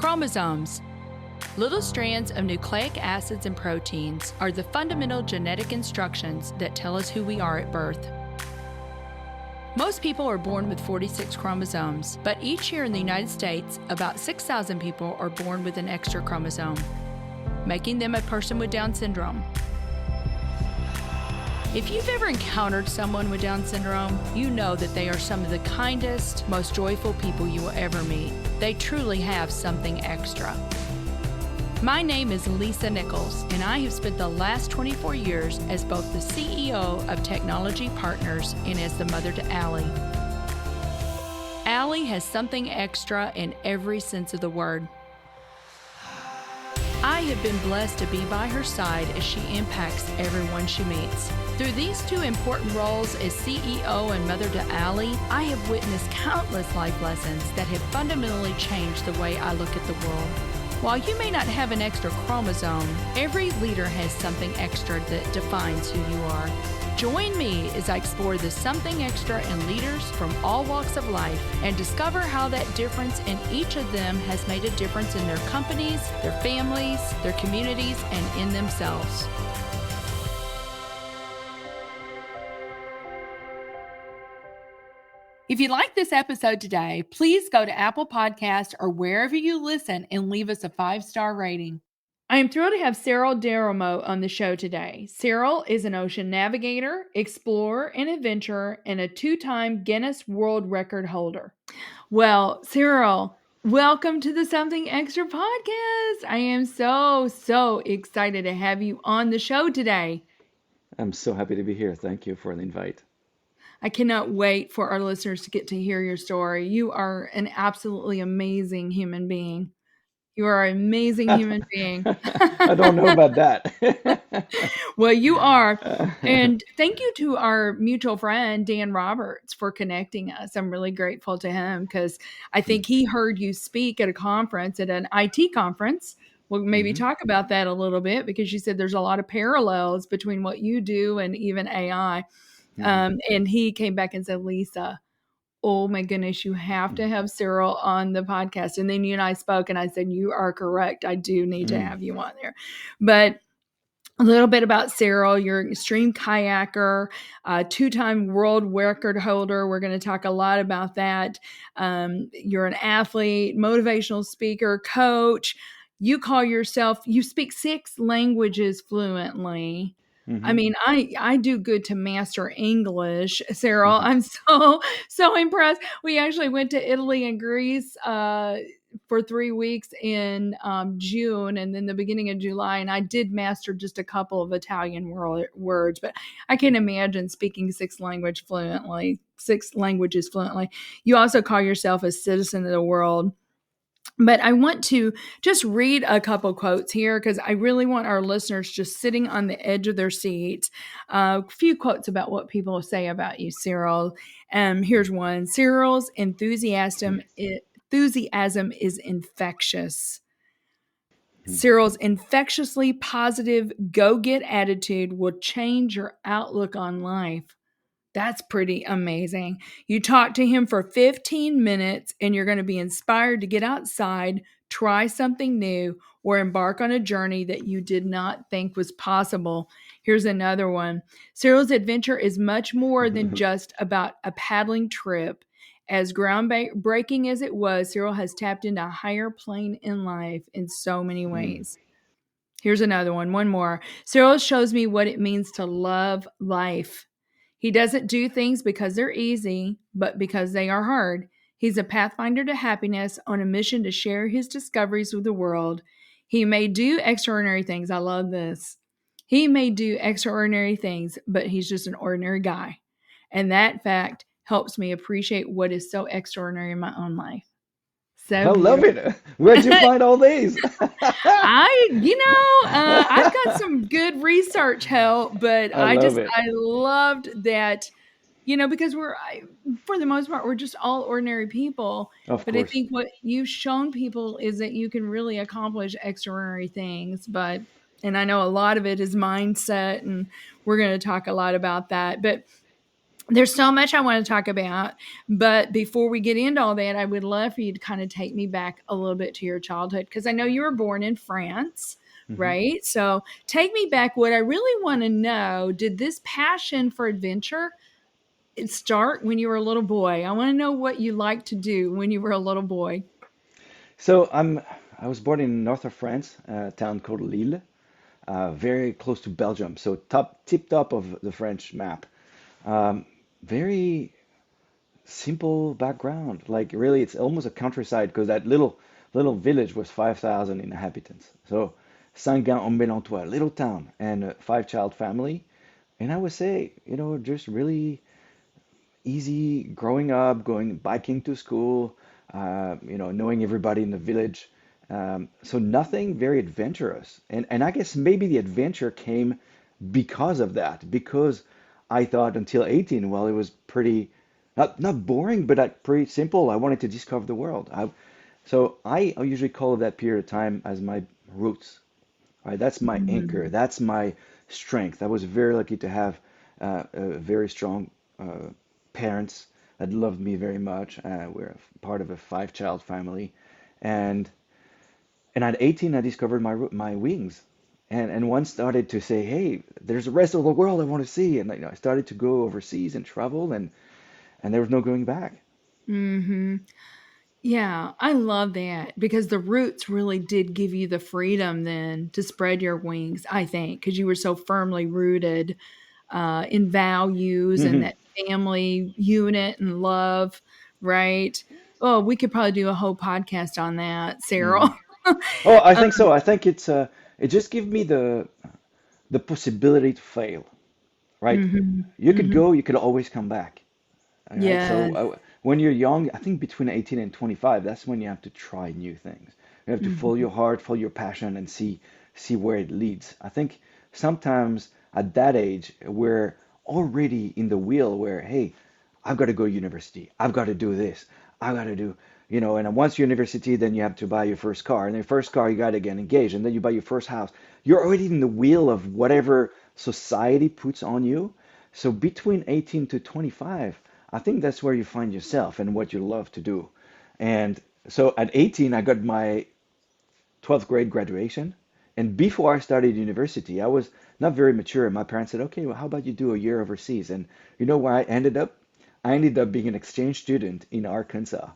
Chromosomes. Little strands of nucleic acids and proteins are the fundamental genetic instructions that tell us who we are at birth. Most people are born with 46 chromosomes, but each year in the United States, about 6,000 people are born with an extra chromosome, making them a person with Down syndrome. If you've ever encountered someone with Down syndrome, you know that they are some of the kindest, most joyful people you will ever meet. They truly have something extra. My name is Lisa Nichols, and I have spent the last 24 years as both the CEO of Technology Partners and as the mother to Allie. Allie has something extra in every sense of the word. I have been blessed to be by her side as she impacts everyone she meets. Through these two important roles as CEO and mother to Allie, I have witnessed countless life lessons that have fundamentally changed the way I look at the world. While you may not have an extra chromosome, every leader has something extra that defines who you are. Join me as I explore the something extra in leaders from all walks of life and discover how that difference in each of them has made a difference in their companies, their families, their communities, and in themselves. If you like this episode today, please go to Apple Podcasts or wherever you listen and leave us a 5-star rating. I am thrilled to have Cyril Derreumaux on the show today. Cyril is an ocean navigator, explorer, and adventurer, and a 2-time Guinness World Record holder. Well, Cyril, welcome to the Something Extra podcast. I am so excited to have you on the show today. I'm so happy to be here. Thank you for the invite. I cannot wait for our listeners to get to hear your story. You are an absolutely amazing human being. You are an amazing human being. I don't know about that. Well, you are. And thank you to our mutual friend, Dan Roberts, for connecting us. I'm really grateful to him because I think he heard you speak at a conference, at an IT conference. We'll maybe talk about that a little bit because you said there's a lot of parallels between what you do and even AI. And he came back and said, Lisa, oh my goodness, you have to have Cyril on the podcast. And then you and I spoke and I said, you are correct. I do need to have you on there. But a little bit about Cyril. You're an extreme kayaker, 2-time world record holder. We're going to talk a lot about that. You're an athlete, motivational speaker, coach. You call yourself, you speak 6 languages fluently. I mean, I do good to master English, Cyril. I'm so impressed. We actually went to Italy and Greece for 3 weeks in June and then the beginning of July. And I did master just a couple of Italian words, but I can imagine speaking 6 languages fluently. You also call yourself a citizen of the world. But I want to just read a couple quotes here because I really want our listeners just sitting on the edge of their seats. A few quotes about what people say about you, Cyril. Here's one. Cyril's enthusiasm is infectious. Cyril's infectiously positive go-get attitude will change your outlook on life. That's pretty amazing. You talk to him for 15 minutes and you're going to be inspired to get outside, try something new, or embark on a journey that you did not think was possible. Here's another one. Cyril's adventure is much more than just about a paddling trip. As groundbreaking as it was, Cyril has tapped into a higher plane in life in so many ways. Here's another one more. Cyril shows me what it means to love life. He doesn't do things because they're easy, but because they are hard. He's a pathfinder to happiness on a mission to share his discoveries with the world. He may do extraordinary things. I love this. He may do extraordinary things, but he's just an ordinary guy. And that fact helps me appreciate what is so extraordinary in my own life. So I love it. Where'd you find all these? I've got some good research help, but I loved that, because for the most part, we're just all ordinary people. Of but course. I think what you've shown people is that you can really accomplish extraordinary things. And I know a lot of it is mindset, and we're going to talk a lot about that. But There's so much I want to talk about, but before we get into all that, I would love for you to kind of take me back a little bit to your childhood because I know you were born in France, Hmm. right? So take me back. What I really want to know, did this passion for adventure start when you were a little boy? I want to know what you liked to do when you were a little boy. So I was born in north of France, a town called Lille, very close to Belgium. So tip top of the French map. Um, Very simple background. Like really, it's almost a countryside because that little village was 5,000 inhabitants. So Saint-Gand-en-Mélantois, little town, and a five-child family. And I would say, just really easy growing up, going biking to school, knowing everybody in the village. So nothing very adventurous. And I guess maybe the adventure came because of that, because I thought until 18, well, it was pretty, not boring, but pretty simple. I wanted to discover the world. So I usually call that period of time as my roots, right? That's my anchor. Mhm. That's my strength. I was very lucky to have a very strong parents that loved me very much. We're part of a five-child family, and at 18 I discovered my wings, and one started to say, "Hey, there's the rest of the world I want to see," and I started to go overseas and travel, and there was no going back. Mhm. Yeah, I love that because the roots really did give you the freedom then to spread your wings, I think, because you were so firmly rooted in values and Hmm. that family unit and love, right? Oh, we could probably do a whole podcast on that, Hmm. Cyril. Oh, I think so. I think it just gives me the possibility to fail, right? Mhm, You could mhm. go, you could always come back. All right. So Yes. when you're young, I think between 18 and 25, that's when you have to try new things. You have to follow Mhm, your heart, follow your passion, and see where it leads. I think sometimes at that age, we're already in the wheel where, hey, I've got to go to university. I've got to do this. I've got to do, and then once university, then you have to buy your first car. And then first car, you got to get engaged. And then you buy your first house. You're already in the wheel of whatever society puts on you. So between 18 to 25, I think that's where you find yourself and what you love to do. And so at 18, I got my 12th grade graduation. And before I started university, I was not very mature. My parents said, okay, well, how about you do a year overseas? And you know where I ended up? I ended up being an exchange student in Arkansas.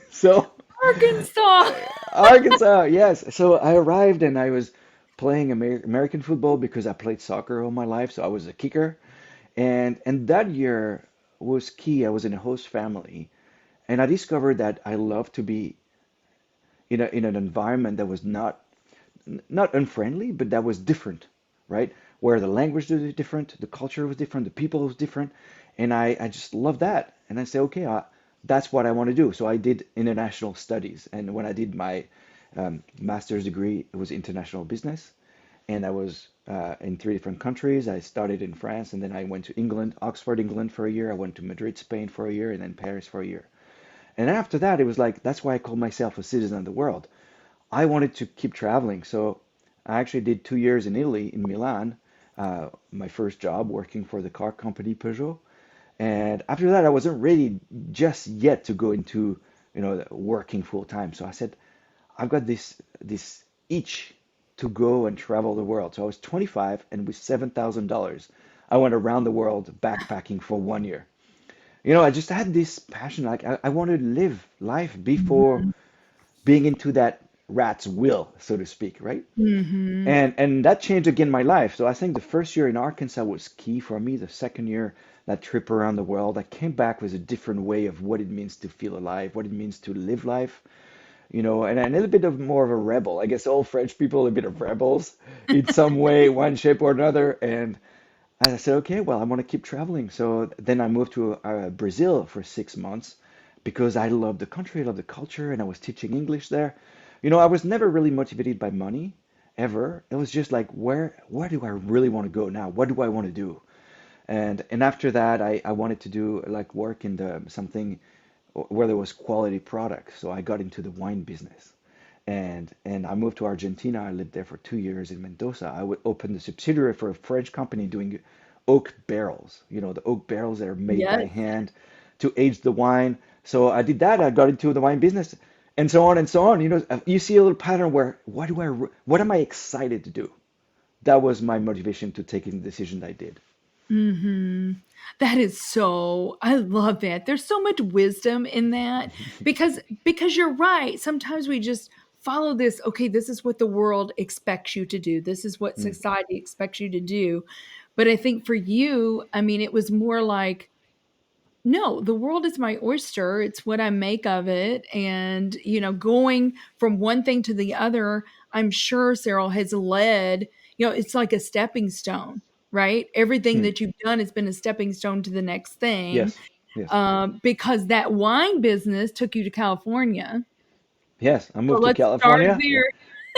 So, Arkansas. Arkansas, yes. So I arrived and I was playing American football because I played soccer all my life. So I was a kicker. And that year was key. I was in a host family, and I discovered that I love to be in an environment that was not unfriendly, but that was different, right? Where the language was different, the culture was different, the people was different, and I just love that. And I said, okay, that's what I want to do. So I did international studies, and when I did my master's degree, it was international business, and I was in three different countries. I started in France, and then I went to England, Oxford, England for a year. I went to Madrid, Spain for a year, and then Paris for a year. And after that, it was like that's why I call myself a citizen of the world. I wanted to keep traveling, so I actually did 2 years in Italy, in Milan, my first job working for the car company Peugeot. And after that, I wasn't ready just yet to go into, working full time. So I said, I've got this itch to go and travel the world. So I was 25, and with $7,000, I went around the world backpacking for 1 year. I just had this passion, like I wanted to live life before Mhm, being into that rat's wheel, so to speak, right? mhm. And that changed again my life. So I think the first year in Arkansas was key for me. The second year, that trip around the world, I came back with a different way of what it means to feel alive, what it means to live life, and a little bit of more of a rebel. I guess all French people are a bit of rebels in some way, one shape or another. And I said, okay, well, I want to keep traveling. So then I moved to Brazil for 6 months because I love the country, I love the culture, and I was teaching English there. I was never really motivated by money, ever. It was just like, where do I really want to go now? What do I want to do? And after that, I wanted to do like work in the something where there was quality products. So I got into the wine business. And I moved to Argentina. I lived there for 2 years in Mendoza. I would open the subsidiary for a French company doing oak barrels, the oak barrels that are made by Yes. hand to age the wine. So I did that. I got into the wine business and so on and so on. You see a little pattern where what am I excited to do? That was my motivation to taking the decision that I did. Hmm. That is so, I love that. There's so much wisdom in that because you're right. Sometimes we just follow this, okay, this is what the world expects you to do. This is what Mm, society expects you to do. But I think for you, I mean, it was more like, no, the world is my oyster. It's what I make of it. And, going from one thing to the other, I'm sure Cyril has led, it's like a stepping stone, right? Everything mm. that you've done has been a stepping stone to the next thing, Yes, yes, because that wine business took you to California. yes. I So moved to let's start California. there.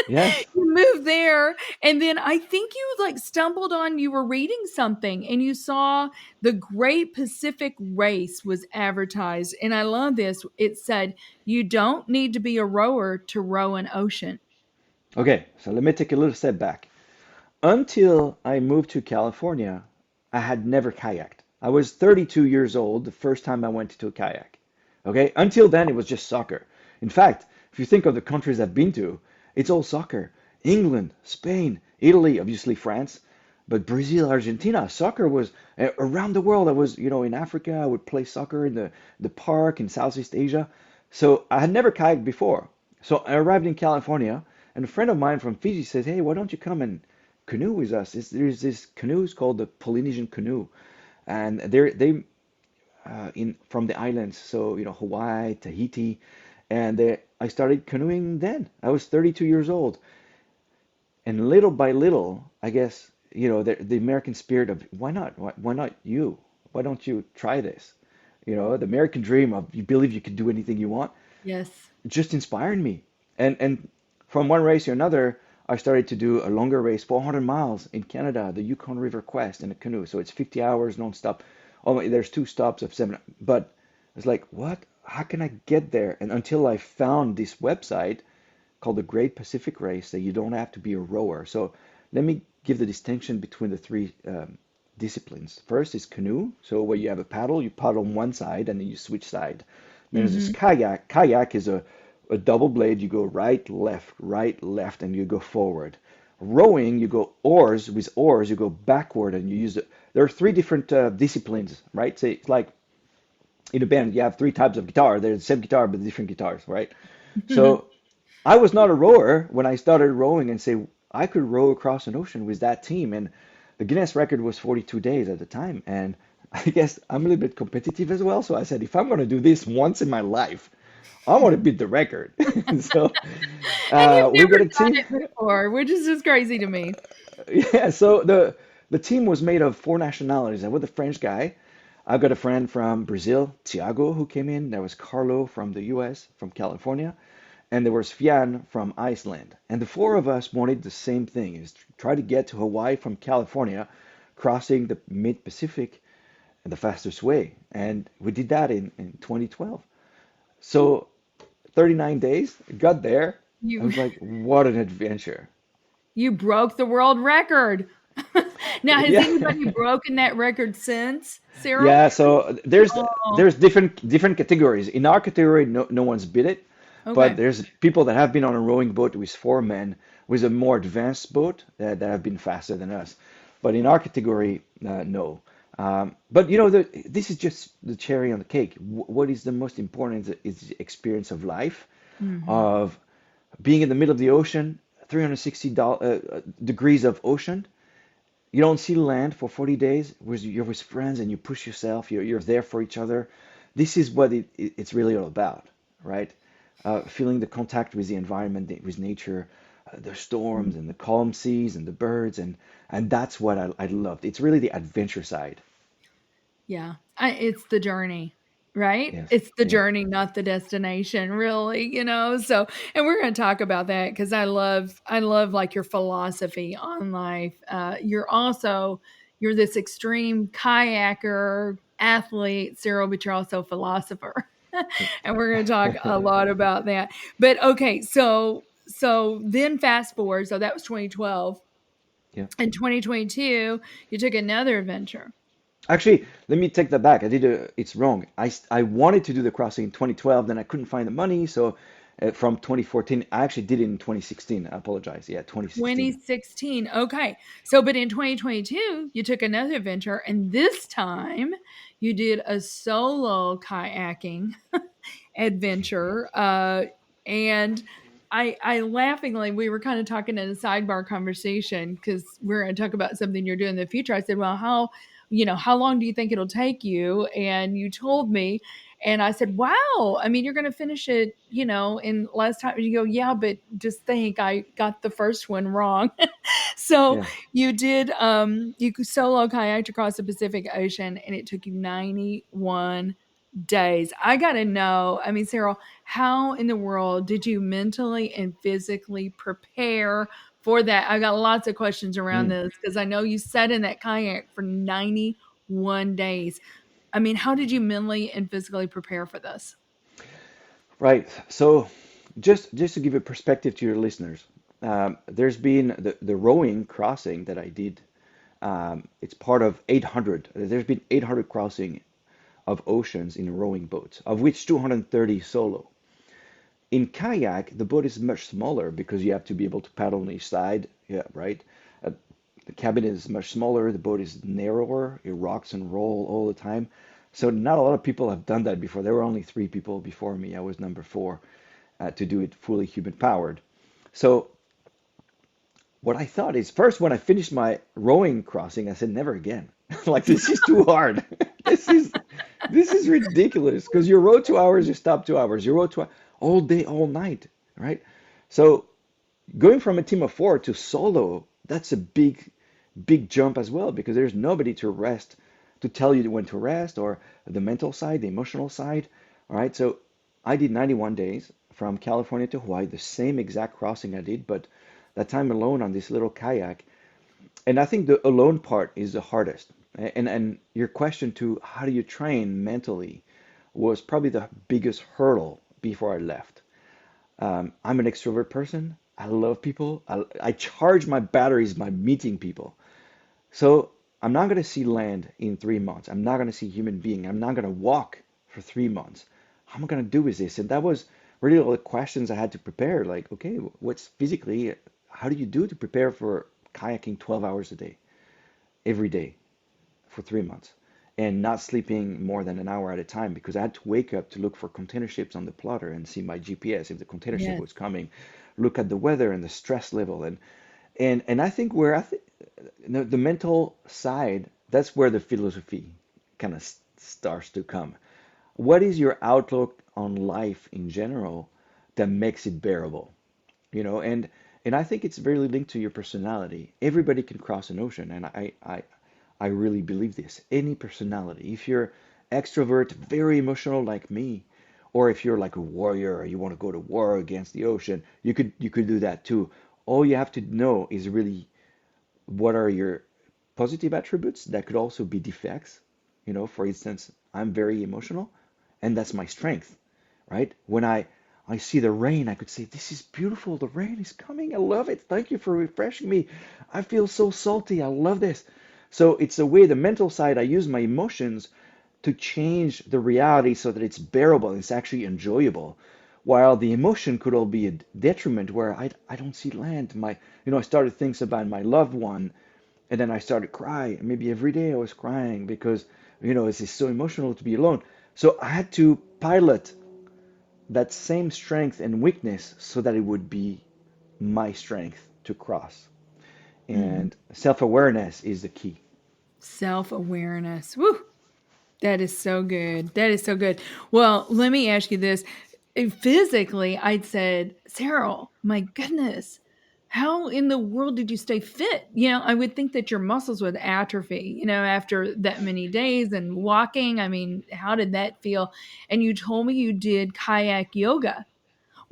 Yes. You moved there, and then I think you like stumbled on, you were reading something and you saw the Great Pacific Race was advertised, and I love this. It said you don't need to be a rower to row an ocean. Okay, so let me take a little step back. Until I moved to California, I had never kayaked. I was 32 years old the first time I went to a kayak. Okay, until then it was just soccer. In fact, if you think of the countries I've been to, it's all soccer. England, Spain, Italy, obviously France, but Brazil, Argentina, soccer was around the world. I was, in Africa, I would play soccer in the park in Southeast Asia. So I had never kayaked before. So I arrived in California, and a friend of mine from Fiji says, "Hey, why don't you come and canoe with us?" There's this canoes called the Polynesian canoe, and they in from the islands, so Hawaii, Tahiti, and I started canoeing then. I was 32 years old, and little by little, I guess the American spirit of why not you? Why don't you try this? The American dream of you believe you can do anything you want Yes. just inspired me. And from one race to another, I started to do a longer race, 400 miles in Canada, the Yukon River Quest in a canoe. So it's 50 hours nonstop. Oh, there's two stops of 7, but it's like, what? How can I get there? And until I found this website called the Great Pacific Race, that you don't have to be a rower. So let me give the distinction between the three disciplines. First is canoe, so where you have a paddle, you paddle on one side and then you switch side. Then there's this Hmm. kayak. Kayak is a double blade. You go right, left, and you go forward. Rowing, you go oars. With oars, you go backward and you use it. There are three different disciplines, right? So it's like in a band, you have three types of guitar. They're the same guitar, but different guitars, right? So I was not a rower when I started rowing and say I could row across an ocean with that team. And the Guinness record was 42 days at the time. And I guess I'm a little bit competitive as well. So I said, if I'm going to do this once in my life, I want to beat the record. So And you've we never got a done team. it before, which is just crazy to me. Yeah, so the team was made of four nationalities. I was a French guy. I've got a friend from Brazil, Thiago, who came in. There was Carlo from the US, from California, and there was Fian from Iceland. And the four of us wanted the same thing, is to try to get to Hawaii from California, crossing the mid-Pacific the fastest way. And we did that in 2012. So 39 days, got there. I You was like, what an adventure. you broke the world record. Now, has Yeah. anybody broken that record since, Cyril? Yeah, so there's Oh, there's different categories. In our category, no one's beat it, but okay. there's people that have been on a rowing boat with four men with a more advanced boat that have been faster than us. But in our category, no. But this is just the cherry on the cake. What is the most important is the experience of life, Mhm. of being in the middle of the ocean, 360 degrees of ocean, you don't see land for 40 days. You're with friends and you push yourself. You're there for each other. This is what it's really all about, right? Feeling the contact with the environment, with nature, the storms and the calm seas and the birds, and that's what I loved. It's really the adventure side. Yeah, it's the journey, right? Yes, It's the yes. journey, not the destination, really, So, and we're going to talk about that because I love like your philosophy on life. You're this extreme kayaker, athlete, Cyril, but you're also a philosopher, and we're going to talk a lot about that. But okay, so then fast forward. So that was 2012. Yeah. In 2022, you took another adventure. Actually, let me take that back. It's wrong. I wanted to do the crossing in 2012, then I couldn't find the money. So from 2014, I actually did it in 2016. I apologize. Yeah, 2016. 2016. Okay. So, but in 2022, you took another adventure, and this time you did a solo kayaking adventure. And I laughingly, we were kind of talking in a sidebar conversation because we're going to talk about something you're doing in the future. I said, well, how long do you think it'll take you? And you told me, and I said, wow, I mean, you're going to finish it, in less time. You go, yeah, but just think I got the first one wrong. So Yeah. you did, you solo kayaked across the Pacific Ocean and it took you 91 days. I got to know, I mean, Cyril, how in the world did you mentally and physically prepare for that? I got lots of questions around Mm. this because I know you sat in that kayak for 91 days. I mean, how did you mentally and physically prepare for this? Right. So just to give a perspective to your listeners, there's been the rowing crossing that I did. It's part of 800. There's been 800 crossing of oceans in rowing boats, of which 230 solo. In kayak, the boat is much smaller because you have to be able to paddle on each side. Yeah, right. Uh, the cabin is much smaller. The boat is narrower. It rocks and roll all the time. So not a lot of people have done that before. There were only three people before me. I was number four to do it fully human powered. So what I thought is first when I finished my rowing crossing, I said never again. Like this is too hard. This is this is ridiculous because you row 2 hours, you stop 2 hours, you row all day, all night, right? So going from a team of four to solo, that's a big jump as well because there's nobody to rest, to tell you when to rest or the mental side, the emotional side. All right, so I did 91 days from California to Hawaii, the same exact crossing I did, but that time alone on this little kayak. And I think the alone part is the hardest. And your question to how do you train mentally was probably the biggest hurdle before I left. I'm an extrovert person. I love people. I charge my batteries by meeting people. So I'm not going to see land in 3 months. I'm not going to see human being. I'm not going to walk for 3 months. How am I going to do with this? And that was really all the questions I had to prepare. Like, okay, what's physically, how do you do to prepare for kayaking 12 hours a day, every day for 3 months? And not sleeping more than an hour at a time because I had to wake up to look for container ships on the plotter and see my GPS if the container ship Yes. was coming, look at the weather and the stress level, and I think where the mental side, that's where the philosophy kind of starts to come. What is your outlook on life in general that makes it bearable? And I think it's very linked to your personality. Everybody can cross an ocean, and I really believe this. Any personality. If you're extrovert, very emotional like me, or if you're like a warrior or you want to go to war against the ocean, you could do that too. All you have to know is really what are your positive attributes that could also be defects. For instance, I'm very emotional, and that's my strength, right? When I see the rain, I could say, "This is beautiful. The rain is coming. I love it. Thank you for refreshing me. I feel so salty. I love this." So it's the way the mental side, I use my emotions to change the reality so that it's bearable and it's actually enjoyable. While the emotion could all be a detriment where I don't see land. I started thinking about my loved one, and then I started crying. Maybe every day I was crying because, it's just so emotional to be alone. So I had to pilot that same strength and weakness so that it would be my strength to cross. Mhm. And self-awareness is the key. Self-awareness. Woo. That is so good. That is so good. Well, let me ask you this. Physically, I'd said, Cyril, my goodness, how in the world did you stay fit? I would think that your muscles would atrophy, after that many days and walking. I mean, how did that feel? And you told me you did kayak yoga.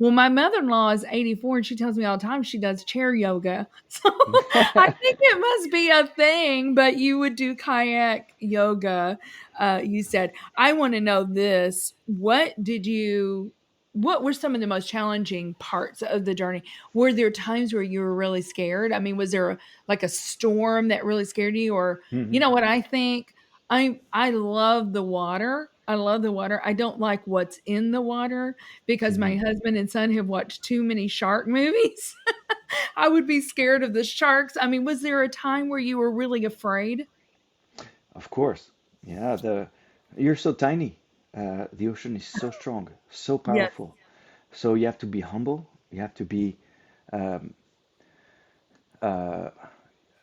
Well, my mother-in-law is 84 and she tells me all the time she does chair yoga. So I think it must be a thing, but you would do kayak yoga. You said, I want to know this. what were some of the most challenging parts of the journey? Were there times where you were really scared? I mean, was there like a storm that really scared you? Or, you Hmm. know what I think? I love the water. I love the water. I don't like what's in the water because my Hmm. husband and son have watched too many shark movies. I would be scared of the sharks. I mean, was there a time where you were really afraid? Of course. Yeah, you're so tiny. The ocean is so strong, so Yes. powerful. So you have to be humble. You have to be, um, uh,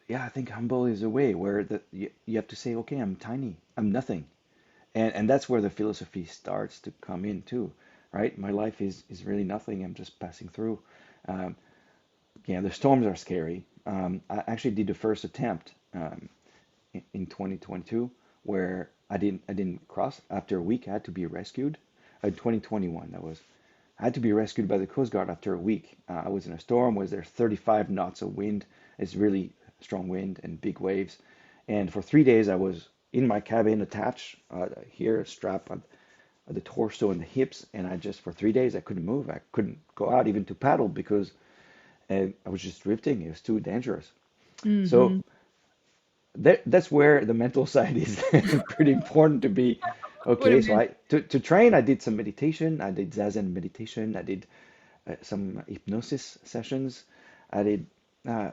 yeah, I think humble is a way where you have to say, okay, I'm tiny, I'm nothing, and that's where the philosophy starts to come in too, right? My life is really nothing. I'm just passing through. Um, yeah, the storms are scary. I actually did the first attempt in 2022 where I didn't cross. After a week, I had to be rescued. 2021, that was. I had to be rescued by the Coast Guard after a week. I was in a storm. Was there 35 knots of wind? It's really strong wind and big waves. And for 3 days, I was in my cabin attached here, strapped on the torso and the hips. And I just for 3 days I couldn't move. I couldn't go out even to paddle because I was just drifting. It was too dangerous. So Hmm. that's where the mental side is pretty important to be. Would Okay, have so been. to train, I did some meditation. I did Zazen meditation. I did some hypnosis sessions. I did uh,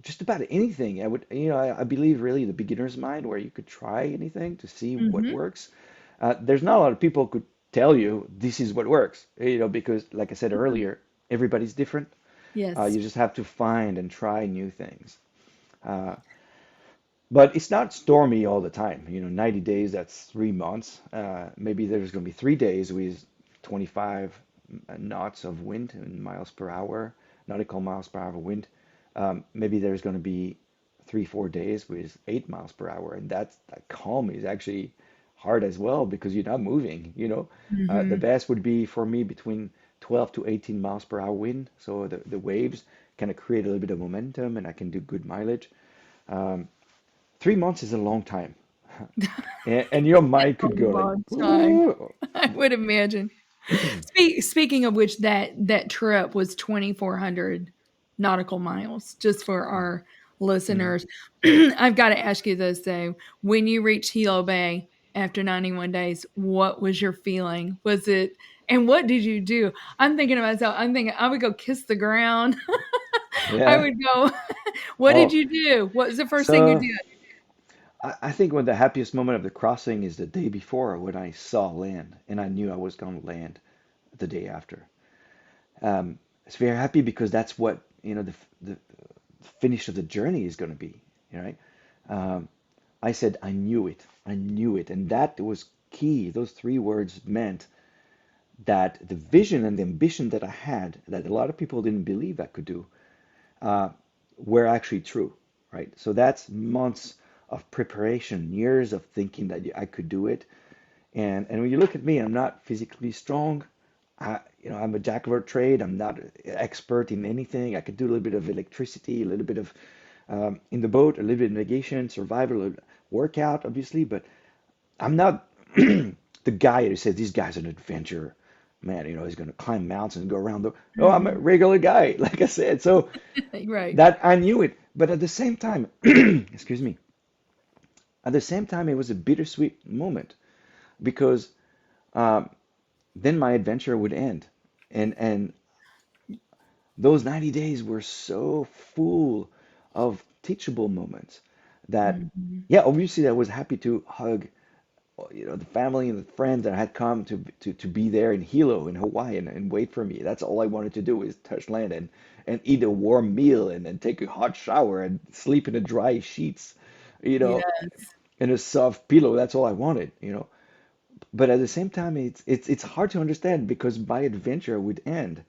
just about anything. I believe really the beginner's mind where you could try anything to see what Hmm. works. There's not a lot of people could tell you this is what works, because like I said earlier, everybody's different. Yes. You just have to find and try new things. Uh, but it's not stormy all the time. 90 days, that's 3 months. Maybe there's going to be 3 days with 25 knots of wind in miles per hour, nautical miles per hour wind. Maybe there's going to be 3, 4 days with 8 miles per hour. And that calm is actually hard as well because you're not moving. The Hmm. best would be for me between 12 to 18 miles per hour wind. So the waves kind of create a little bit of momentum and I can do good mileage. Um, 3 months is a long time. And your mind A could go like, long time. ooh. I would imagine. Speaking of which, that trip was 2,400 nautical miles, just for our Mm. listeners. I've got to ask you this though: when you reached Hilo Bay after 91 days, what was your feeling? Was it? And what did you do? I'm thinking to myself, I'm thinking I would go kiss the ground. I Yeah. would go. What did Oh, you do? What was the first thing you so did? I think when the happiest moment of the crossing is the day before when I saw land and I knew I was going to land the day after. It's very happy because that's what, the finish of the journey is going to be, right? Um, I said, I knew it. I knew it. And that was key. Those 3 words meant that the vision and the ambition that I had, that a lot of people didn't believe I could do, uh, were actually true, right? So that's months of preparation, years of thinking that I could do it. And when you look at me, I'm not physically strong. I'm a jack of all trade. I'm not an expert in anything. I could do a little bit of electricity, a little bit of in the boat, a little bit of navigation, survival, a little workout, obviously, but I'm not the guy who says this guy's an adventurer. Man, he's going to climb mountains and go around the. No, I'm a Mhm. regular guy, like I said. So Right. that I knew it, but at the same time, excuse me, at the same time, it was a bittersweet moment because um, then my adventure would end, and those 90 days were so full of teachable moments that, Mhm. yeah, obviously I was happy to hug the family and the friends that had come to be there in Hilo in Hawaii and wait for me. That's all I wanted to do is touch land and eat a warm meal and then take a hot shower and sleep in the dry sheets, you know, Yes. in a soft pillow. That's all I wanted. But at the same time, it's hard to understand because my adventure would end.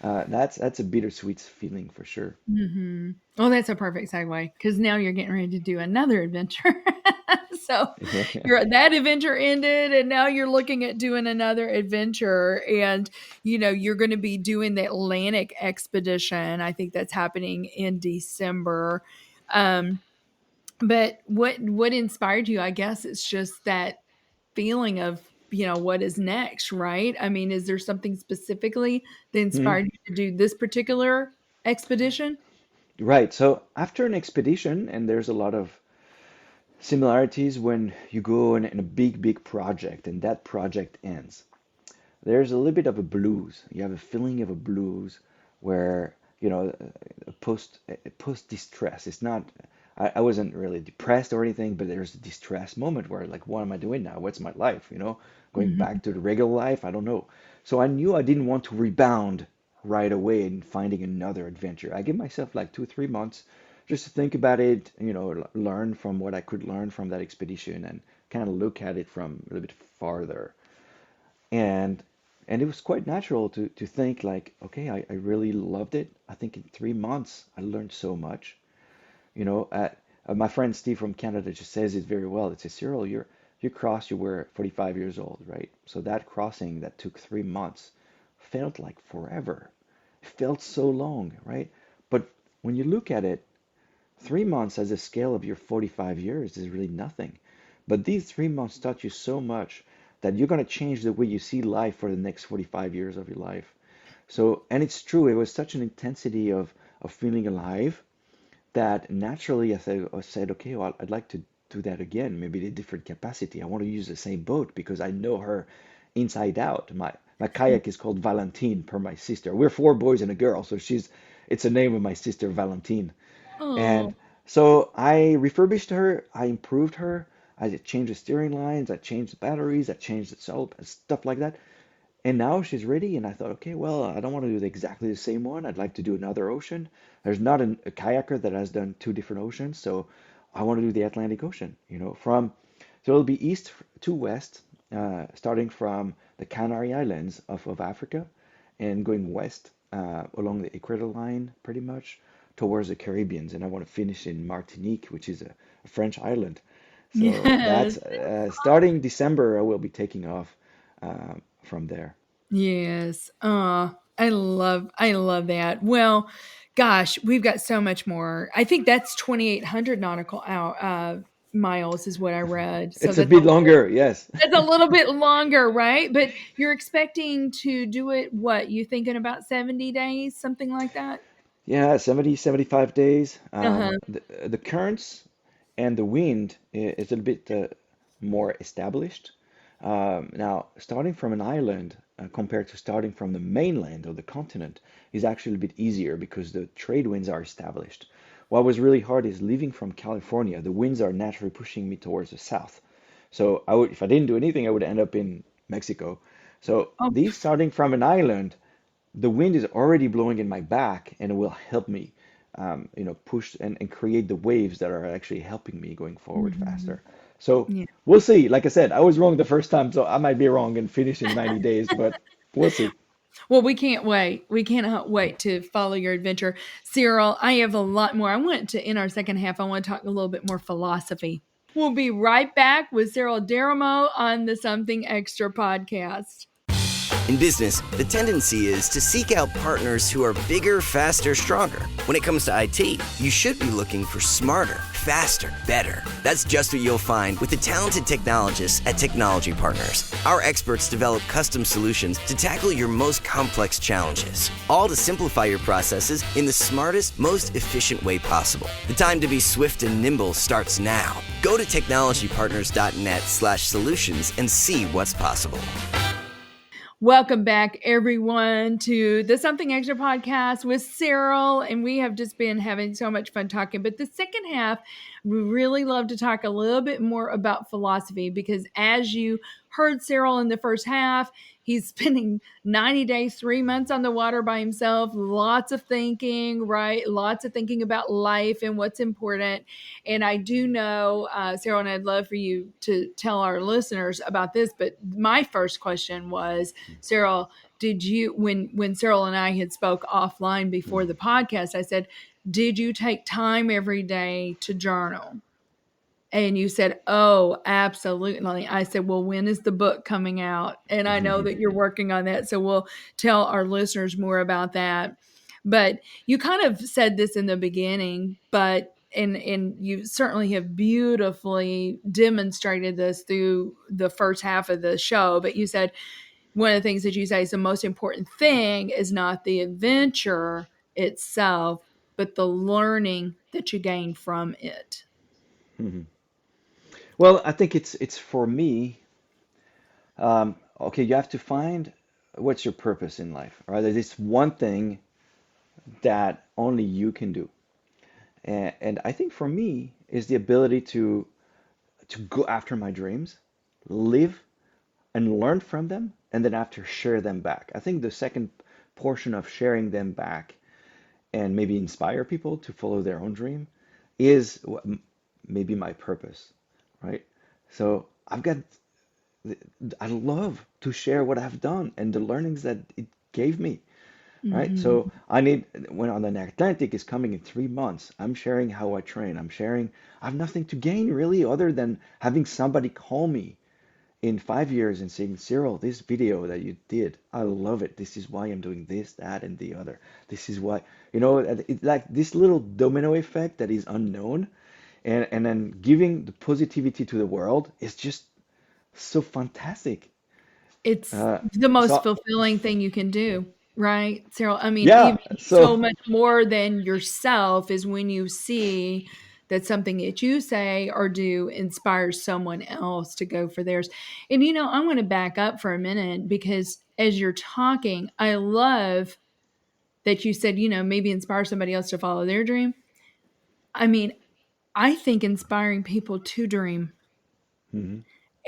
That's a bittersweet feeling for sure. Mhm. Well, that's a perfect segue because now you're getting ready to do another adventure. So that adventure ended, and now you're looking at doing another adventure, and you're going to be doing the Atlantic expedition. I think that's happening in December. Um, but what inspired you? I guess it's just that feeling of what is next, right? I mean, is there something specifically that Mhm. inspired you to do this particular expedition? Right. So after an expedition, and there's a lot of similarities when you go in a big, big project and that project ends. There's a little bit of a blues. You have a feeling of a blues where, a post distress. It's not, I wasn't really depressed or anything, but there's a distress moment where like, what am I doing now? What's my life? Going Mhm. back to the regular life? I don't know. So I knew I didn't want to rebound right away and finding another adventure. I give myself like 2, 3 months just to think about it, learn from what I could learn from that expedition and kind of look at it from a little bit farther. And and it was quite natural to think like, okay, I really loved it. I think in 3 months I learned so much. My friend Steve from Canada just says it very well. It says, Cyril, you crossed, you were 45 years old, right? So that crossing that took 3 months felt like forever. It felt so long, right? But when you look at it, 3 months as a scale of your 45 years is really nothing. But these 3 months taught you so much that you're going to change the way you see life for the next 45 years of your life. So, and it's true, it was such an intensity of feeling alive that naturally I said, okay, well, I'd like to do that again, maybe in a different capacity. I want to use the same boat because I know her inside out. My kayak is called Valentine per my sister. We're four boys and a girl, so it's the name of my sister, Valentine. Oh, And so I refurbished her, I improved her, I changed the steering lines, I changed the batteries, I changed the soap, and stuff like that. And now she's ready, and I thought, okay, well, I don't want to do exactly the same one. I'd like to do another ocean. There's not a kayaker that has done two different oceans, so I want to do the Atlantic Ocean, so it'll be east to west, starting from the Canary Islands of Africa and going west along the equator line, pretty much towards the Caribbeans. And I want to finish in Martinique, which is a French island. So yes. that's starting December. I will be taking off from there. Yes. I love that. Well, gosh, we've got so much more. I think that's 2,800 nautical miles is what I read. So It's a bit longer, yes. that's a little bit longer, right? But you're expecting to do it, what, you thinking about 70 days, something like that? Yeah, 70, 75 days. Uh-huh. The currents and the wind is a bit more established. Now, starting from an island compared to starting from the mainland or the continent is actually a bit easier because the trade winds are established. What was really hard is leaving from California. The winds are naturally pushing me towards the south. So if I didn't do anything, I would end up in Mexico. So Oh, these starting from an island, the wind is already blowing in my back and it will help me, push and create the waves that are actually helping me going forward mhm. faster. So Yeah. we'll see. Like I said, I was wrong the first time, so I might be wrong and finish in 90 days, but we'll see. Well, we can't wait. We cannot wait to follow your adventure. Cyril, I have a lot more. I want to, in our second half, I want to talk a little bit more philosophy. We'll be right back with Cyril Derreumaux on the Something Extra podcast. In business, the tendency is to seek out partners who are bigger, faster, stronger. When it comes to IT, you should be looking for smarter, faster, better. That's just what you'll find with the talented technologists at Technology Partners. Our experts develop custom solutions to tackle your most complex challenges, all to simplify your processes in the smartest, most efficient way possible. The time to be swift and nimble starts now. Go to technologypartners.net/solutions and see what's possible. Welcome back, everyone, to the Something Extra podcast with Cyril. And we have just been having so much fun talking. But the second half, we really love to talk a little bit more about philosophy because, as you heard Cyril in the first half, he's spending 90 days, 3 months on the water by himself, lots of thinking, right? Lots of thinking about life and what's important. And I do know, Cyril, and I'd love for you to tell our listeners about this. But my first question was, Cyril, did you when Cyril and I had spoke offline before the podcast, I said, did you take time every day to journal? And you said, oh, absolutely. I said, well, when is the book coming out? And I know that you're working on that. So we'll tell our listeners more about that. But you kind of said this in the beginning, but and you certainly have beautifully demonstrated this through the first half of the show, but you said one of the things that you say is the most important thing is not the adventure itself, but the learning that you gain from it. Mhm. Well, I think it's for me. Okay, you have to find what's your purpose in life, right? There's this one thing that only you can do, and I think for me is the ability to go after my dreams, live and learn from them, and then after share them back. I think the second portion of sharing them back and maybe inspire people to follow their own dream is maybe my purpose, right? So I love to share what I've done and the learnings that it gave me, right? So Mm-hmm. I need, when on the Atlantic is coming in 3 months, I'm sharing how I train. I'm sharing, I have nothing to gain really other than having somebody call me in 5 years and saying, Cyril, this video that you did, I love it. This is why I'm doing this, that, and the other. This is why, it's like this little domino effect that is unknown. And then giving the positivity to the world is just so fantastic. It's Uh, the most so fulfilling thing you can do, right, Cyril? I mean, yeah, even so so much more than yourself is when you see that something that you say or do inspires someone else to go for theirs. And I want to back up for a minute because as you're talking, I love that you said, maybe inspire somebody else to follow their dream. I mean, I think inspiring people to dream. mhm,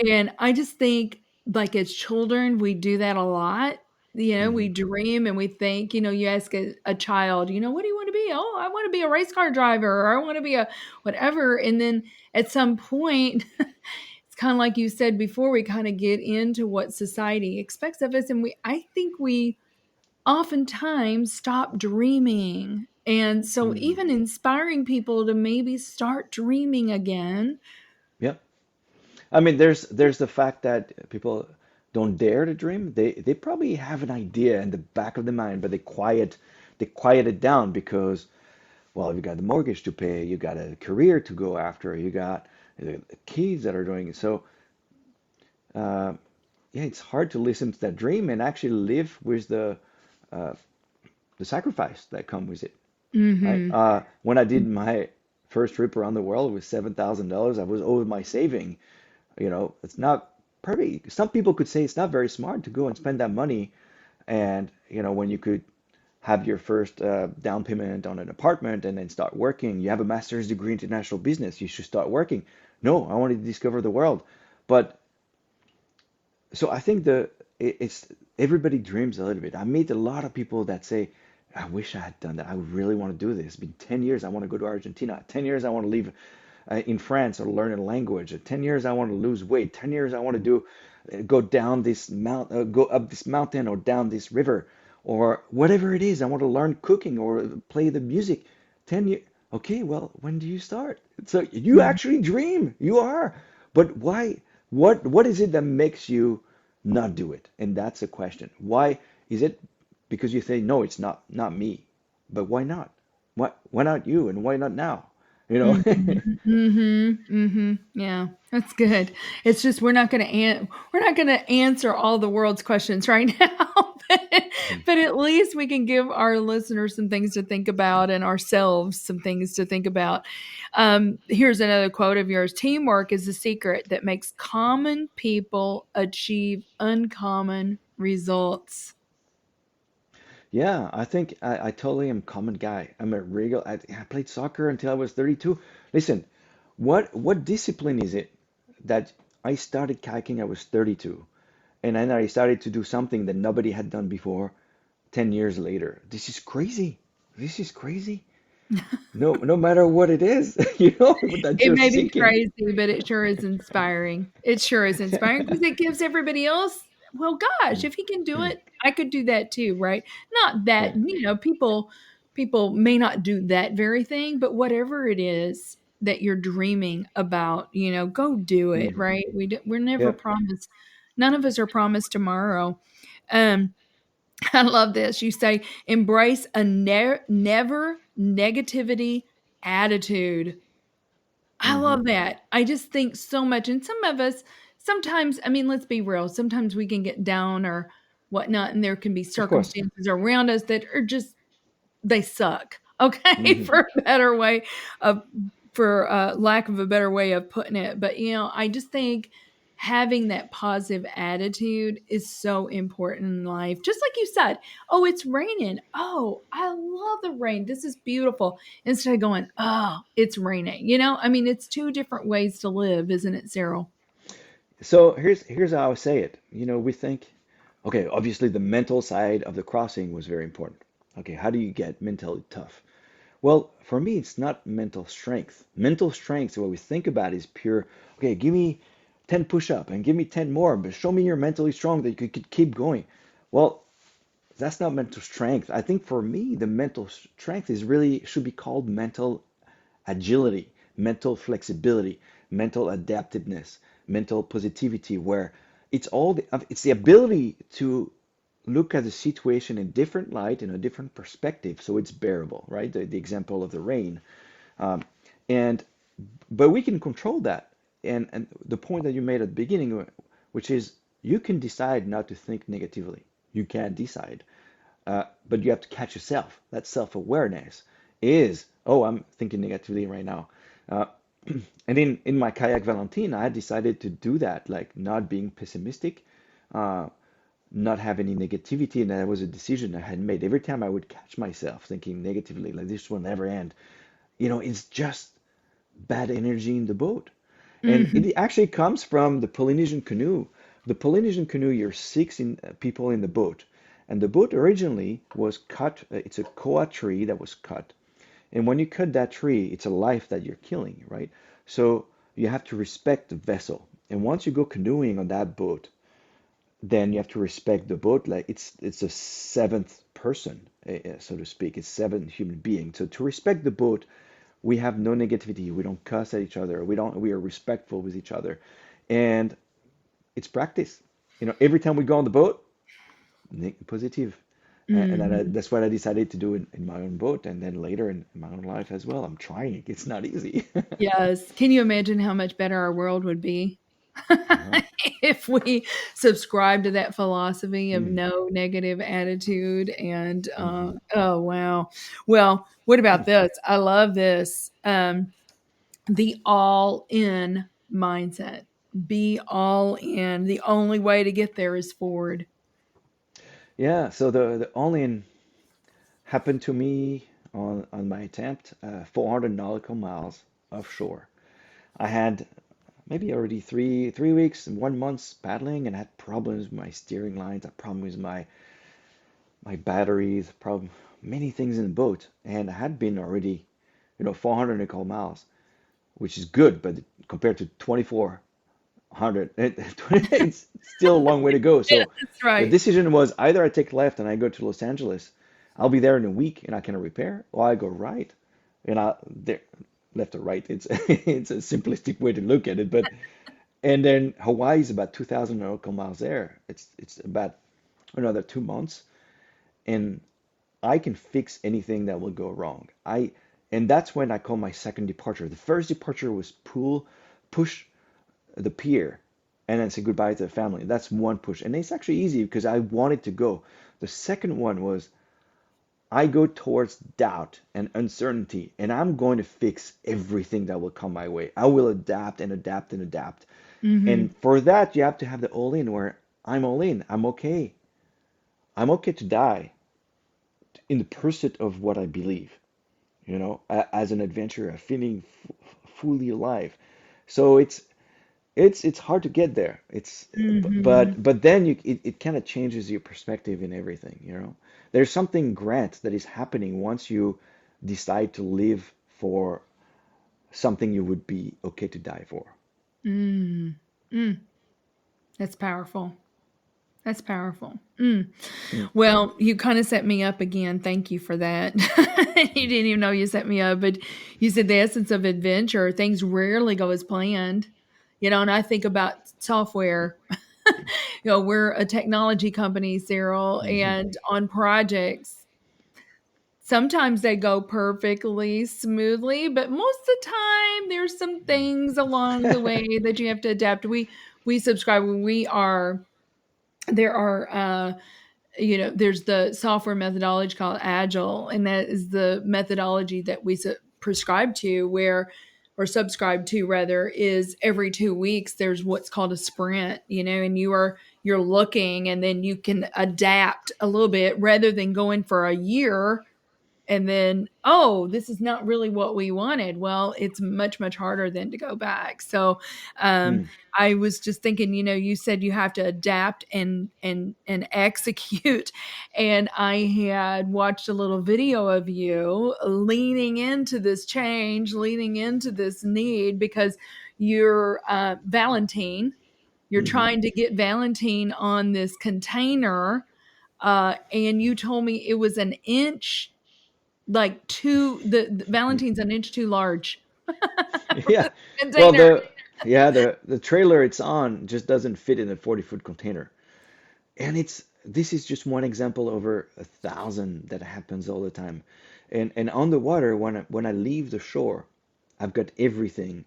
And I just think, like, as children, we do that a lot. We mhm, dream and we think, you ask a child, what do you want to be? Oh, I want to be a race car driver, or I want to be a whatever. And then at some point, it's kind of like you said before, we kind of get into what society expects of us. And I think we oftentimes stop dreaming. And so, mhm. even inspiring people to maybe start dreaming again. Yeah. I mean, there's the fact that people don't dare to dream. They probably have an idea in the back of the mind, but they quiet it down because, well, you got the mortgage to pay, you got a career to go after, you got kids that are doing it. So uh, yeah, it's hard to listen to that dream and actually live with uh, the sacrifice that comes with it, right? Hmm. When I did my first trip around the world with $7,000, I was over my saving. It's not probably some people could say it's not very smart to go and spend that money, and when you could have your first down payment on an apartment and then start working. You have a master's degree in international business. You should start working. No, I wanted to discover the world. But so I think it's everybody dreams a little bit. I meet a lot of people that say, I wish I had done that. I really want to do this. It's been 10 years. I want to go to Argentina. 10 years. I want to live in France or learn a language. 10 years. I want to lose weight. 10 years. I want to go down this go up this mountain or down this river or whatever it is. I want to learn cooking or play the music. 10 years. Okay, well, when do you start? So you actually dream. You are. But why? What is it that makes you not do it? And that's the question. Why is it because you say no, it's not me. But why not? Why not you? And why not now? You know? Mhm, mhm, mhm. Yeah, that's good. It's just we're not gonna answer all the world's questions right now, but at least we can give our listeners some things to think about and ourselves some things to think about. Here's another quote of yours: "Teamwork is the secret that makes common people achieve uncommon results." Yeah, I think I totally am a common guy. I'm a regular. I played soccer until I was 32. Listen, what discipline is it that I started kayaking? I was 32, and then I started to do something that nobody had done before 10 years later. This is crazy. This is crazy. No matter what it is, that It you're may be seeking. crazy, but it sure is inspiring. It sure is inspiring because it gives everybody else, well, gosh, Mm, if he can do mm, it, I could do that too, right? Not that, yeah. people may not do that very thing, but whatever it is that you're dreaming about, go do it, Hmm. right? We're never Yep. promised. None of us are promised tomorrow. Um, I love this. You say embrace a never negativity attitude. I love that. I just think so much. And some of us, sometimes, I mean, let's be real. Sometimes we can get down or whatnot, and there can be Of course. circumstances around us that are just, they suck. Okay. Hmm. For a better way of, for lack of a better way of putting it. But, I just think having that positive attitude is so important in life. Just like you said, oh, it's raining. Oh, I love the rain. This is beautiful. Instead of going, oh, it's raining. I mean, it's two different ways to live, isn't it, Cyril? So here's how I say it. We think, okay, obviously the mental side of the crossing was very important. Okay, how do you get mentally tough? Well, for me, it's not mental strength. Mental strength, what we think about is pure, okay, give me 10 push-up and give me 10 more, but show me you're mentally strong that you could keep going. Well, that's not mental strength. I think for me, the mental strength is really should be called mental agility, mental flexibility, mental adaptiveness, mental positivity, where it's the ability to look at the situation in different light, in a different perspective, so it's bearable, right? The example of the rain, um, and but we can control that. And the point that you made at the beginning, which is you can decide not to think negatively. You can decide, but you have to catch yourself. That self-awareness is, oh, I'm thinking negatively right now. Uh, and in my kayak Valentine, I decided to do that, like not being pessimistic, uh, not have any negativity, and that was a decision I had made. Every time I would catch myself thinking negatively, like this will never end, it's just bad energy in the boat. And Hmm. it actually comes from the Polynesian canoe. The Polynesian canoe, you're people in the boat. And the boat originally was cut, it's a koa tree that was cut. And when you cut that tree, it's a life that you're killing, right? So you have to respect the vessel. And once you go canoeing on that boat, then you have to respect the boat. Like it's a seventh person, so to speak. It's seven human beings. So to respect the boat, we have no negativity. We don't cuss at each other. We are respectful with each other. And it's practice. Every time we go on the boat, positive. And Hmm. that's what I decided to do in my own boat, and then later in my own life as well. I'm trying. It's not easy. Yes. Can you imagine how much better our world would be Uh-huh. if we subscribe to that philosophy of Mm, no negative attitude? And mhm. oh wow. Well, what about this? I love this. The all in mindset. Be all in. The only way to get there is forward. Yeah, so the all-in happened to me on my attempt, 400 nautical miles offshore. I had maybe already three weeks and 1 month paddling, and I had problems with my steering lines, I had problems with my batteries, problem many things in the boat, and I had been already 400 nautical miles, which is good, but compared to 2,400, it's still a long way to go. Yeah, So that's the right. decision was either I take left and I go to Los Angeles, I'll be there in a week and I can repair, or I go right and I there left or right. It's it's a simplistic way to look at it, but and then Hawaii is about 2,000 nautical miles there. It's about another 2 months, and I can fix anything that will go wrong. And that's when I call my second departure. The first departure was push the pier, and then say goodbye to the family. That's one push, and it's actually easy because I wanted to go. The second one was I go towards doubt and uncertainty, and I'm going to fix everything that will come my way. I will adapt and adapt and adapt. Hmm. And for that, you have to have the all in where I'm all in. I'm okay. I'm okay to die in the pursuit of what I believe, as an adventurer, feeling fully alive. So it's hard to get there. Hmm. But then it kind of changes your perspective in everything. There's something grand that is happening once you decide to live for something you would be okay to die for. Mm. Mm. That's powerful. That's powerful. Mm. Mm, Well, you kind of set me up again. Thank you for that. You didn't even know you set me up, but you said the essence of adventure. Things rarely go as planned. And I think about software. We're a technology company, Cyril, mhm. and on projects, sometimes they go perfectly smoothly, but most of the time there's some things along the way that you have to adapt. We subscribe when we are there are there's the software methodology called Agile, and that is the methodology that we prescribe to, where or subscribe to rather, is every 2 weeks there's what's called a sprint, and you're looking, and then you can adapt a little bit rather than going for a year and then, oh, this is not really what we wanted. Well, it's much, much harder than to go back. So Mm, I was just thinking, you said you have to adapt and execute. And I had watched a little video of you leaning into this change, leaning into this need, because you're Valentine. You're mhm. trying to get Valentine on this container. And you told me it was an inch, like the Valentine's an inch too large. Yeah. Well, Container. the trailer it's on just doesn't fit in a 40-foot container. And this is just one example over 1,000 that happens all the time. And on the water, when I leave the shore, I've got everything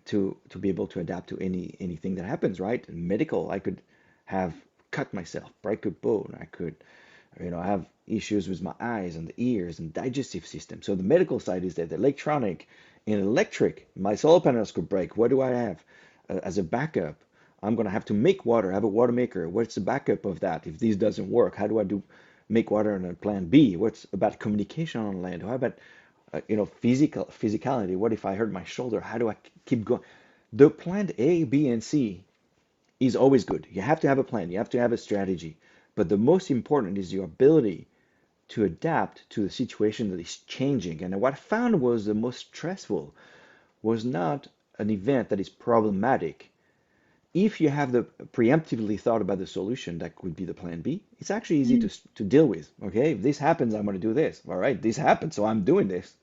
to be able to adapt to anything that happens, right? Medical, I could have cut myself, break a bone, I could, have issues with my eyes and the ears and digestive system. So the medical side is there. The electronic and electric, my solar panels could break. What do I have as a backup? I'm gonna have to make water. I have a water maker. What's the backup of that if this doesn't work? How do I make water on a plan B? What's about communication on land? How about physicality? What if I hurt my shoulder? How do I keep going? The plan A, B, and C is always good. You have to have a plan. You have to have a strategy. But the most important is your ability to adapt to the situation that is changing. And what I found was the most stressful was not an event that is problematic. If you have the preemptively thought about the solution, that could be the plan B. It's actually easy to deal with. Okay, if this happens, I'm going to do this. All right, this happened, so I'm doing this.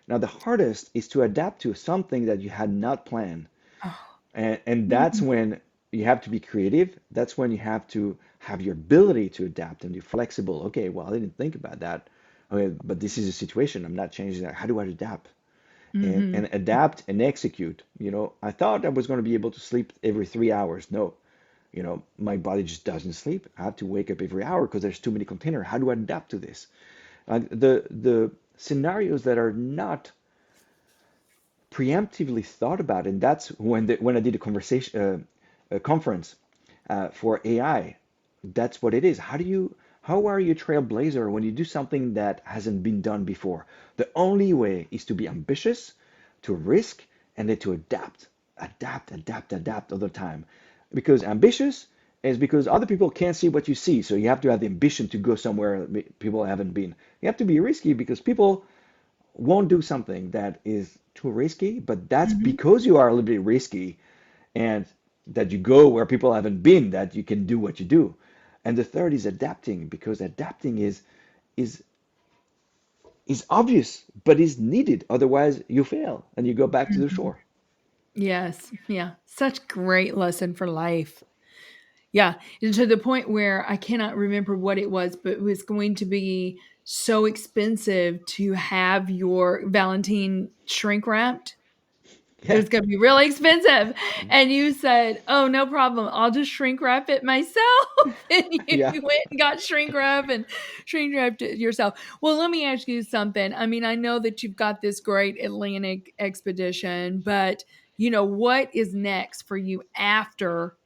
Now, the hardest is to adapt to something that you had not planned. Oh. And that's when you have to be creative. That's when you have to have your ability to adapt and be flexible. Okay, well, I didn't think about that. Okay, but this is a situation. I'm not changing that. How do I adapt? Mm-hmm. And adapt and execute. I thought I was going to be able to sleep every 3 hours. No, my body just doesn't sleep. I have to wake up every hour because there's too many containers. How do I adapt to this? The scenarios that are not preemptively thought about, and that's when I did a conference for AI. That's what it is. How are you a trailblazer when you do something that hasn't been done before? The only way is to be ambitious, to risk, and then to adapt all the time. Because ambitious is because other people can't see what you see, so you have to have the ambition to go somewhere people haven't been. You have to be risky because people won't do something that is too risky, but that's Mm-hmm. because you are a little bit risky and that you go where people haven't been, that you can do what you do. And the third is adapting, because adapting is is obvious, but is needed. Otherwise, you fail and you go back to the Mm-hmm. shore. Yes. Yeah. Such great lesson for life. Yeah. And to the point where I cannot remember what it was, but it was going to be so expensive to have your Valentine shrink wrapped. It Yeah, was going to be really expensive. And you said, oh, no problem. I'll just shrink wrap it myself. And yeah. you went and got shrink wrapped it yourself. Well, let me ask you something. I mean, I know that you've got this great Atlantic expedition, but what is next for you after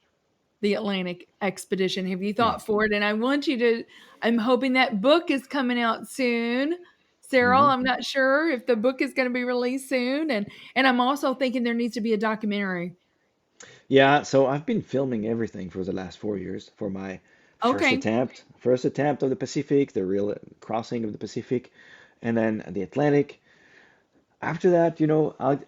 the Atlantic expedition? Have you thought forward? And I'm hoping that book is coming out soon. Cyril, Hmm. I'm not sure if the book is going to be released soon. And I'm also thinking there needs to be a documentary. Yeah, so I've been filming everything for the last 4 years for my Okay. first attempt of the Pacific, the real crossing of the Pacific, and then the Atlantic. After that,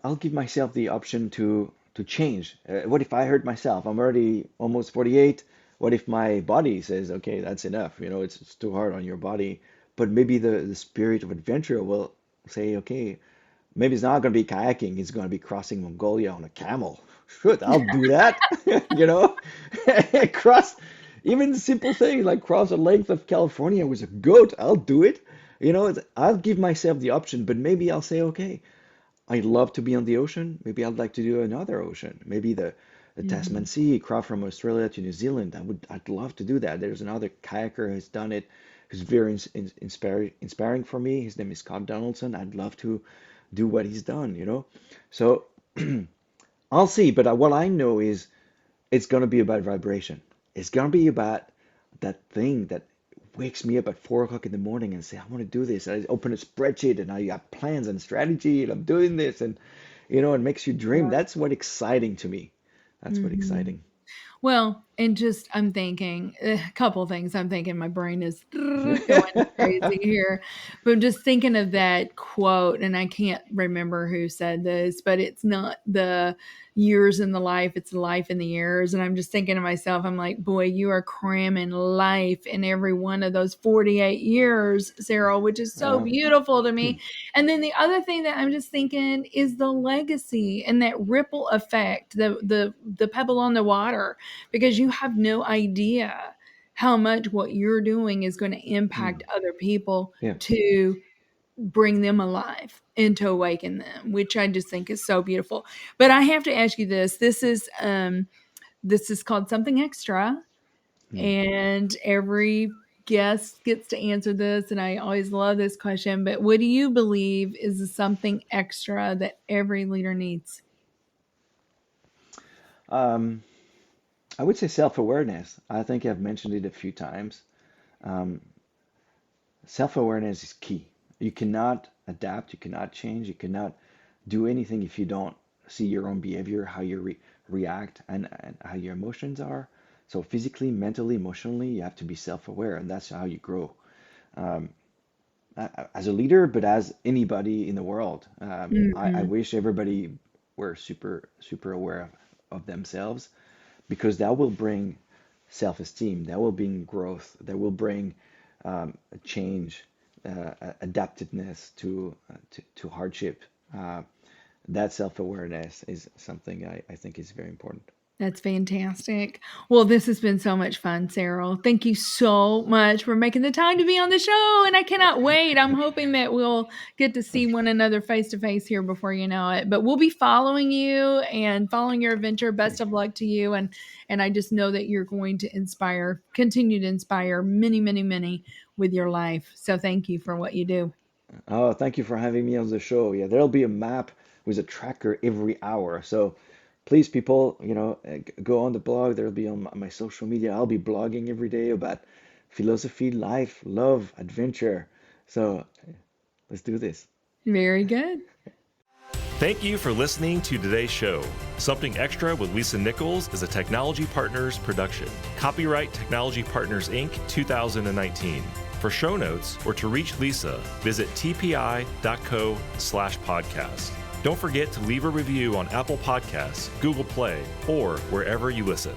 I'll give myself the option to change. What if I hurt myself? I'm already almost 48. What if my body says, okay, that's enough? It's too hard on your body. But maybe the spirit of adventure will say, okay, maybe it's not going to be kayaking. It's going to be crossing Mongolia on a camel. Shoot, I'll do that. You know, cross even simple things like cross the length of California with a goat. I'll do it. I'll give myself the option, but maybe I'll say, okay, I'd love to be on the ocean. Maybe I'd like to do another ocean. Maybe the Tasman Mhm. Sea, cross from Australia to New Zealand. I'd love to do that. There's another kayaker who's done it, who's very inspiring for me. His name is Scott Donaldson. I'd love to do what he's done. So I'll see. But what I know is it's gonna be about vibration. It's gonna be about that thing that wakes me up at 4 o'clock in the morning and say, I want to do this. I open a spreadsheet and I got plans and strategy and I'm doing this and it makes you dream. That's what exciting to me. That's what Mhm. exciting. Well, and just I'm thinking a couple things. I'm thinking my brain is going crazy here, but I'm just thinking of that quote, and I can't remember who said this, but it's not the years in the life, it's the life in the years. And I'm just thinking to myself, I'm like, boy, you are cramming life in every one of those 48 years, Cyril, which is so Uh, beautiful to me. And then the other thing that I'm just thinking is the legacy and that ripple effect, the pebble on the water, because you have no idea how much what you're doing is going to impact other people yeah. to bring them alive and to awaken them, which I just think is so beautiful. But I have to ask you this. This is called something extra, Mm. and every guest gets to answer this, and I always love this question, but what do you believe is something extra that every leader needs? Um, I would say self-awareness. I think I've mentioned it a few times. Um, Self-awareness is key. You cannot adapt, you cannot change, you cannot do anything if you don't see your own behavior, how you react, and how your emotions are. So physically, mentally, emotionally, you have to be self-aware, and that's how you grow as a leader, but as anybody in the world. I Mhm. wish everybody were super, super aware of themselves because that will bring self-esteem, that will bring growth, that will bring a change, adaptiveness to hardship. Uh, that self-awareness is something I think is very important. That's fantastic. Well, this has been so much fun, Cyril. Thank you so much for making the time to be on the show. And I cannot wait. I'm hoping that we'll get to see one another face to face here before you know it. But we'll be following you and following your adventure. Best of luck to you. And I just know that you're going to continue to inspire many, many, many with your life. So thank you for what you do. Oh, thank you for having me on the show. Yeah, there'll be a map with a tracker every hour. So please, people, go on the blog. There'll be on my social media. I'll be blogging every day about philosophy, life, love, adventure. So let's do this. Very good. Thank you for listening to today's show. Something Extra with Lisa Nichols is a Technology Partners production. Copyright Technology Partners, Inc. 2019. For show notes or to reach Lisa, visit tpi.co/podcast. Don't forget to leave a review on Apple Podcasts, Google Play, or wherever you listen.